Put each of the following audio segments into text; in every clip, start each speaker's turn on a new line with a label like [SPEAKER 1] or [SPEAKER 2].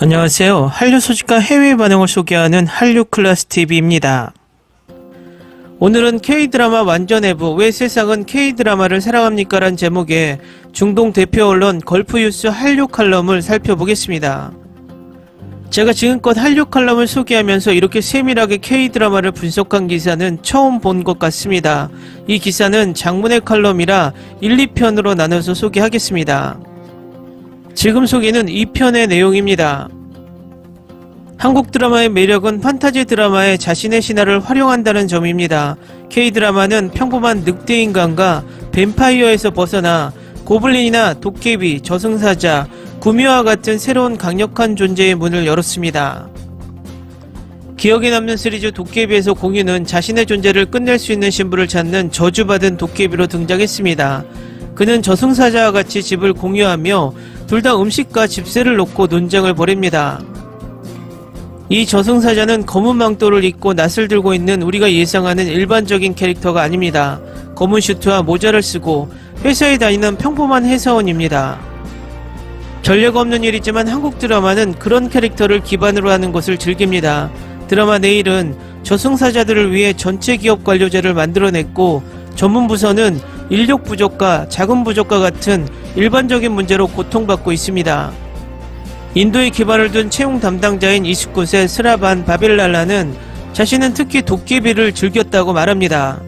[SPEAKER 1] 안녕하세요. 한류 소식과 해외 반응을 소개하는 한류클래스TV입니다. 오늘은 K드라마 완전해부 왜 세상은 K드라마를 사랑합니까? 란 제목의 중동 대표 언론 걸프뉴스 한류 칼럼을 살펴보겠습니다. 제가 지금껏 한류 칼럼을 소개하면서 이렇게 세밀하게 K드라마를 분석한 기사는 처음 본 것 같습니다. 이 기사는 장문의 칼럼이라 1, 2편으로 나눠서 소개하겠습니다. 지금 소개는 2편의 내용입니다. 한국 드라마의 매력은 판타지 드라마에 자신의 신화를 활용한다는 점입니다. K드라마는 평범한 늑대인간과 뱀파이어에서 벗어나 고블린이나 도깨비, 저승사자, 구미호와 같은 새로운 강력한 존재의 문을 열었습니다. 기억에 남는 시리즈 도깨비에서 공유는 자신의 존재를 끝낼 수 있는 신부를 찾는 저주받은 도깨비로 등장했습니다. 그는 저승사자와 같이 집을 공유하며 둘 다 음식과 집세를 놓고 논쟁을 벌입니다. 이 저승사자는 검은 망토를 입고 낫을 들고 있는 우리가 예상하는 일반적인 캐릭터가 아닙니다. 검은 슈트와 모자를 쓰고 회사에 다니는 평범한 회사원입니다. 전례가 없는 일이지만 한국 드라마는 그런 캐릭터를 기반으로 하는 것을 즐깁니다. 드라마 내일은 저승사자들을 위해 전체 기업 관료제를 만들어냈고 전문 부서는 인력 부족과 자금 부족과 같은 일반적인 문제로 고통받고 있습니다. 인도에 기반을 둔 채용 담당자인 29세 스라반 바벨랄라는 자신은 특히 도깨비를 즐겼다고 말합니다.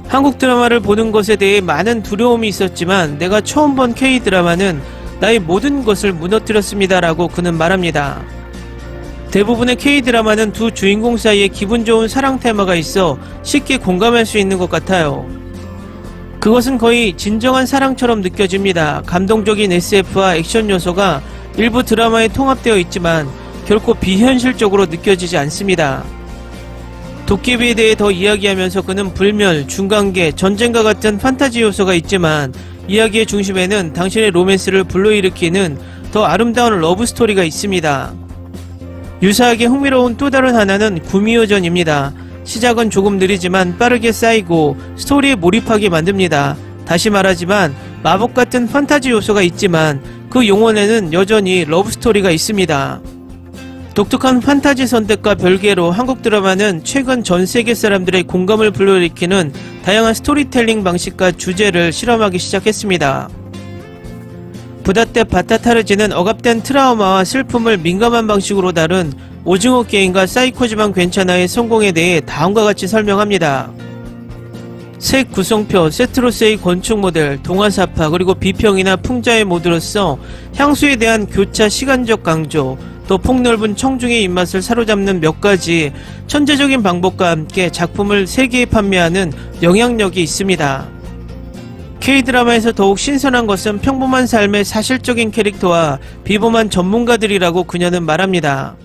[SPEAKER 1] 한국 드라마를 보는 것에 대해 많은 두려움이 있었지만 내가 처음 본 K드라마는 나의 모든 것을 무너뜨렸습니다 라고 그는 말합니다. 대부분의 K드라마는 두 주인공 사이에 기분 좋은 사랑 테마가 있어 쉽게 공감할 수 있는 것 같아요. 그것은 거의 진정한 사랑처럼 느껴집니다. 감동적인 SF와 액션 요소가 일부 드라마에 통합되어 있지만 결코 비현실적으로 느껴지지 않습니다. 도깨비에 대해 더 이야기하면서 그는 불멸, 중간계, 전쟁과 같은 판타지 요소가 있지만 이야기의 중심에는 당신의 로맨스를 불러일으키는 더 아름다운 러브스토리가 있습니다. 유사하게 흥미로운 또 다른 하나는 구미호전입니다. 시작은 조금 느리지만 빠르게 쌓이고 스토리에 몰입하게 만듭니다. 다시 말하지만 마법 같은 판타지 요소가 있지만 그 용원에는 여전히 러브스토리가 있습니다. 독특한 판타지 선택과 별개로 한국 드라마는 최근 전 세계 사람들의 공감을 불러일으키는 다양한 스토리텔링 방식과 주제를 실험하기 시작했습니다. 부다떼 바타타르지는 억압된 트라우마와 슬픔을 민감한 방식으로 다룬 오징어 게임과 사이코지만 괜찮아의 성공에 대해 다음과 같이 설명합니다. 색 구성표, 세트로스의 건축 모델, 동화사파, 그리고 비평이나 풍자의 모드로서 향수에 대한 교차 시간적 강조, 또 폭넓은 청중의 입맛을 사로잡는 몇 가지 천재적인 방법과 함께 작품을 세계에 판매하는 영향력이 있습니다. K드라마에서 더욱 신선한 것은 평범한 삶의 사실적인 캐릭터와 비범한 전문가들이라고 그녀는 말합니다.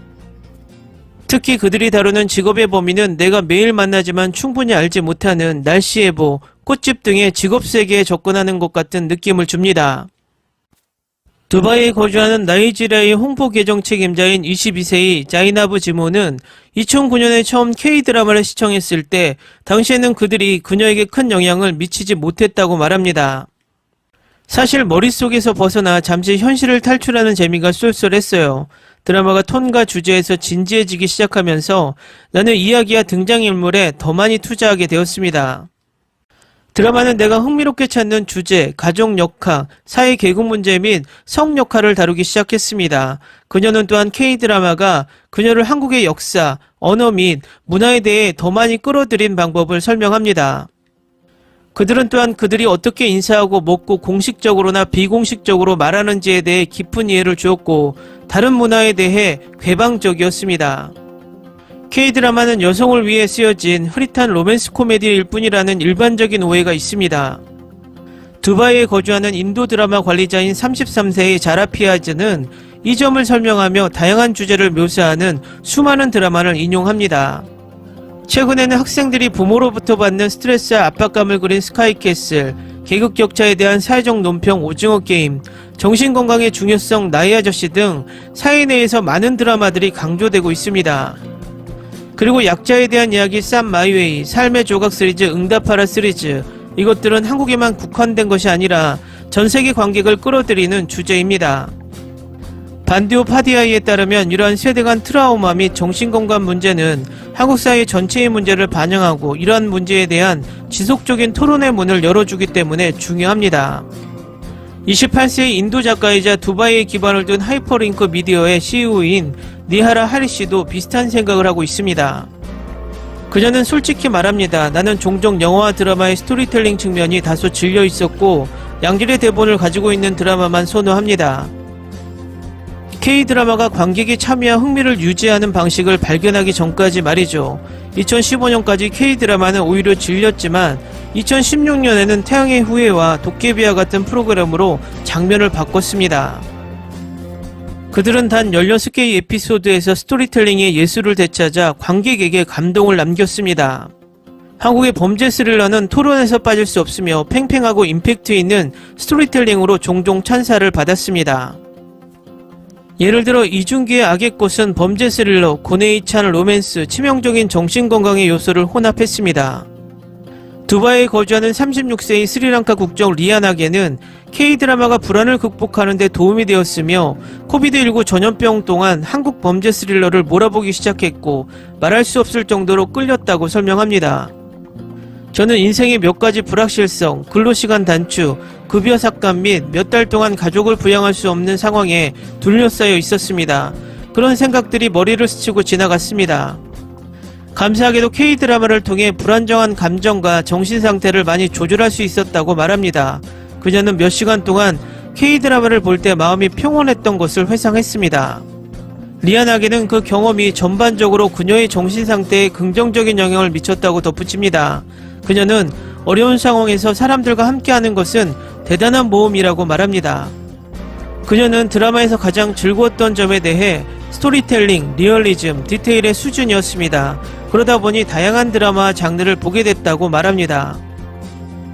[SPEAKER 1] 특히 그들이 다루는 직업의 범위는 내가 매일 만나지만 충분히 알지 못하는 날씨예보, 꽃집 등의 직업세계에 접근하는 것 같은 느낌을 줍니다. 두바이에 거주하는 나이지리아의 홍보 계정 책임자인 22세의 자이나브 지모는 2009년에 처음 K드라마를 시청했을 때 당시에는 그들이 그녀에게 큰 영향을 미치지 못했다고 말합니다. 사실 머릿속에서 벗어나 잠시 현실을 탈출하는 재미가 쏠쏠했어요. 드라마가 톤과 주제에서 진지해지기 시작하면서 나는 이야기와 등장인물에 더 많이 투자하게 되었습니다. 드라마는 내가 흥미롭게 찾는 주제, 가족 역학, 사회 계급 문제 및 성 역할을 다루기 시작했습니다. 그녀는 또한 K드라마가 그녀를 한국의 역사, 언어 및 문화에 대해 더 많이 끌어들인 방법을 설명합니다. 그들은 또한 그들이 어떻게 인사하고 먹고 공식적으로나 비공식적으로 말하는지에 대해 깊은 이해를 주었고 다른 문화에 대해 개방적이었습니다. K드라마는 여성을 위해 쓰여진 흐릿한 로맨스 코미디일 뿐이라는 일반적인 오해가 있습니다. 두바이에 거주하는 인도 드라마 관리자인 33세의 자라피아즈는 이 점을 설명하며 다양한 주제를 묘사하는 수많은 드라마를 인용합니다. 최근에는 학생들이 부모로부터 받는 스트레스와 압박감을 그린 스카이캐슬, 계급 격차에 대한 사회적 논평 오징어 게임, 정신건강의 중요성 나이 아저씨 등 사회 내에서 많은 드라마들이 강조되고 있습니다. 그리고 약자에 대한 이야기 쌈 마이웨이, 삶의 조각 시리즈 응답하라 시리즈, 이것들은 한국에만 국한된 것이 아니라 전세계 관객을 끌어들이는 주제입니다. 반디오 파디아이에 따르면 이러한 세대 간 트라우마 및 정신건강 문제는 한국 사회 전체의 문제를 반영하고 이러한 문제에 대한 지속적인 토론의 문을 열어주기 때문에 중요합니다. 28세의 인도 작가이자 두바이에 기반을 둔 하이퍼링크 미디어의 CEO인 니하라 하리 씨도 비슷한 생각을 하고 있습니다. 그녀는 솔직히 말합니다. 나는 종종 영화와 드라마의 스토리텔링 측면이 다소 질려 있었고 양질의 대본을 가지고 있는 드라마만 선호합니다. K드라마가 관객이 참여와 흥미를 유지하는 방식을 발견하기 전까지 말이죠. 2015년까지 K드라마는 오히려 질렸지만 2016년에는 태양의 후예와 도깨비와 같은 프로그램으로 장면을 바꿨습니다. 그들은 단 16개의 에피소드에서 스토리텔링의 예술을 되찾아 관객에게 감동을 남겼습니다. 한국의 범죄 스릴러는 토론에서 빠질 수 없으며 팽팽하고 임팩트 있는 스토리텔링으로 종종 찬사를 받았습니다. 예를 들어 이준기의 악의 꽃은 범죄 스릴러, 고뇌에 찬 로맨스, 치명적인 정신건강의 요소를 혼합했습니다. 두바이에 거주하는 36세의 스리랑카 국적 리아나게는 K드라마가 불안을 극복하는 데 도움이 되었으며 코비드19 전염병 동안 한국 범죄 스릴러를 몰아보기 시작했고 말할 수 없을 정도로 끌렸다고 설명합니다. 저는 인생의 몇 가지 불확실성, 근로시간 단축, 급여 삭감 및 몇 달 동안 가족을 부양할 수 없는 상황에 둘러싸여 있었습니다. 그런 생각들이 머리를 스치고 지나갔습니다. 감사하게도 K드라마를 통해 불안정한 감정과 정신상태를 많이 조절할 수 있었다고 말합니다. 그녀는 몇 시간 동안 K드라마를 볼 때 마음이 평온했던 것을 회상했습니다. 리안에게는 그 경험이 전반적으로 그녀의 정신상태에 긍정적인 영향을 미쳤다고 덧붙입니다. 그녀는 어려운 상황에서 사람들과 함께하는 것은 대단한 모험이라고 말합니다. 그녀는 드라마에서 가장 즐거웠던 점에 대해 스토리텔링, 리얼리즘, 디테일의 수준이었습니다. 그러다 보니 다양한 드라마와 장르를 보게 됐다고 말합니다.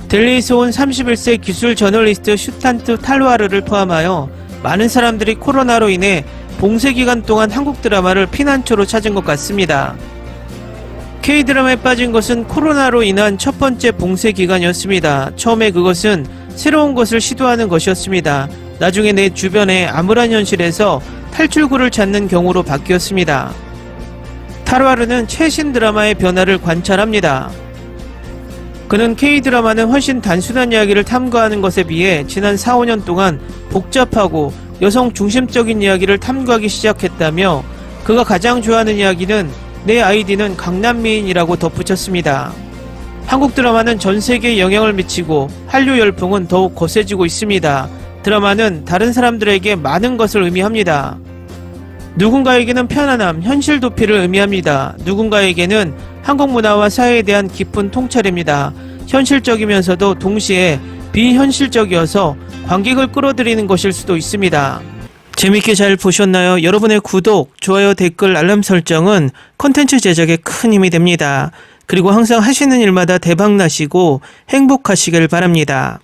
[SPEAKER 1] 델리에서 온 31세 기술 저널리스트 슈탄트 탈와르를 포함하여 많은 사람들이 코로나로 인해 봉쇄 기간 동안 한국 드라마를 피난처로 찾은 것 같습니다. K드라마에 빠진 것은 코로나로 인한 첫 번째 봉쇄 기간이었습니다. 처음에 그것은 새로운 것을 시도하는 것이었습니다. 나중에 내 주변의 암울한 현실에서 탈출구를 찾는 경우로 바뀌었습니다. 타르와르는 최신 드라마의 변화를 관찰합니다. 그는 K드라마는 훨씬 단순한 이야기를 탐구하는 것에 비해 지난 4, 5년 동안 복잡하고 여성 중심적인 이야기를 탐구하기 시작했다며 그가 가장 좋아하는 이야기는 내 아이디는 강남미인이라고 덧붙였습니다. 한국 드라마는 전 세계에 영향을 미치고 한류 열풍은 더욱 거세지고 있습니다. 드라마는 다른 사람들에게 많은 것을 의미합니다. 누군가에게는 편안함, 현실 도피를 의미합니다. 누군가에게는 한국 문화와 사회에 대한 깊은 통찰입니다. 현실적이면서도 동시에 비현실적이어서 관객을 끌어들이는 것일 수도 있습니다. 재밌게 잘 보셨나요? 여러분의 구독, 좋아요, 댓글, 알람 설정은 콘텐츠 제작에 큰 힘이 됩니다. 그리고 항상 하시는 일마다 대박 나시고 행복하시길 바랍니다.